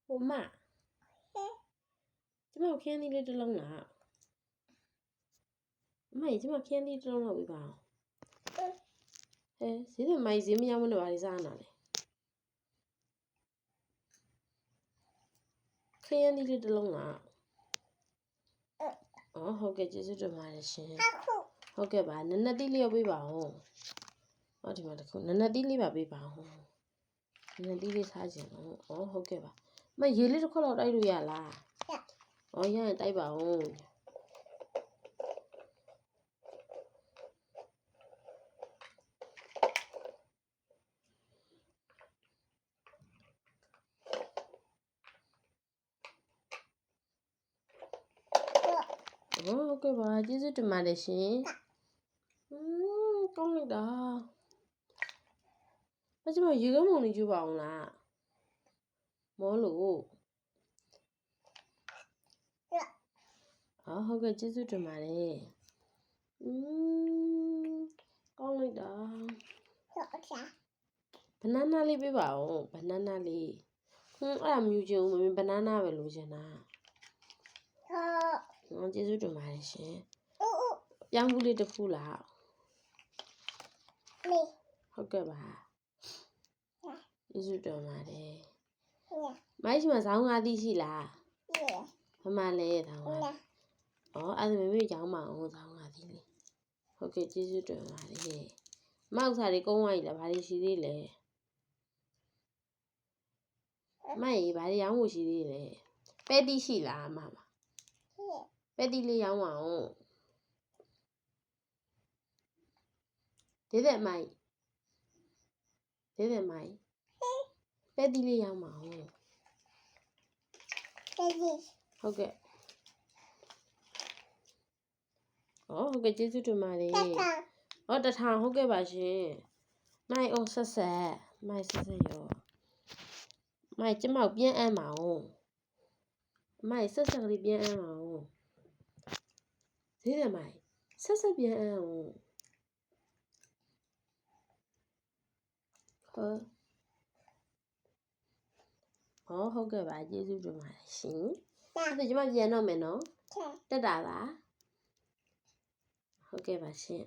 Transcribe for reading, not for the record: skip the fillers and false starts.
ဟိုမကျမခင်းသီးလေးတစ်လုံးလားအမကြီးကျမခင်းသီးတစ်လုံးလောက်ပေးပါအောင်ဈေးတယ်မိုင်းဈေးမရောက်မလို့ဘာလို့စားနာလဲခင်းသီးလေးတစ်လုံးလားဟုတ်ကဲ့ကျေးဇူးတင်ပါတယ်ရှင်ဟုတ်ကဲ့ပါနနက်သီးလေးရောပေးပါအောင်ဒီမှာတစ်ခုနနက်သီးလေးပါပေးပါအောင်နနက်သီးလေးစားခြင်းတော့ဟုတ်ကဲ့ပါမရေလေးတစ်ခွက်လောက်တိုက်လို့ရလားရရင်တိုက်ပါဦးဟုတ်ကဲ့ပါကျေးဇူးတင်ပါတယ်ရှင်ကောင်းလိုက်တာကျမရေကမုံလေးကျူပါအောင်လားမောလို့ဟုတ်ကဲ့ကျေးဇူးတင်ပါတယ်ကောင်းလိုက်တာဘနာနာလေးပေးပါဦးဘနာနာလေးအဲ့ဒါမြူချင်ဦးမင်းဘနာနာပဲလိုချင်တာကျေးဇူးတင်ပါတယ်ရှင်ပြောင်းဘူးလေးတစ်ခုလားဟုတ်ကဲ့ပါကျေးဇူးတင်ပါတယ်မိုင်းရှိမှာဇောင်းငါးသီးရှိလားဘမလဲဇောင်းငါးအဲ့ဒါမမေကြောင်းမအောင်ဇောင်းငါးသီးလေးဟုတ်ကဲ့ကျေးဇူးတင်ပါတယ်မောက်စားလေးကုန်းသွားပြီလားဘာလို့ရှိသေးလဲမိုင်းဘာလို့ရောင်းဖို့ရှိသေးလဲပဲတီးရှိလားမပဲတီးလေးရောင်းအောင်ဒေးတဲ့မိုင်းပဲတီးလေးရောင်းပါအောင်ဟုတ်ကဲ့ဟုတ်ကဲ့ကျေးဇူးတင်ပါတယ်တစ်ထောင်ဟုတ်ကဲ့ပါရှင်မိုင်းဆက်မိုင်းဆက်ရောမိုင်းကျမောက်ပြန်အမ်းပါအောင်မိုင်းဆက်ကလေးပြန်အမ်းပါအောင်ဈေးတယ်မိုင်းဆက်ပြန်အမ်းအောင်ဟုတ်ကဲ့ပါကျေးဇူးတင်ပါတယ်ရှင်အဲ့ဒါကျမပြန်တော့မယ်နော်တက်တာလားဟုတ်ကဲ့ပါရှင်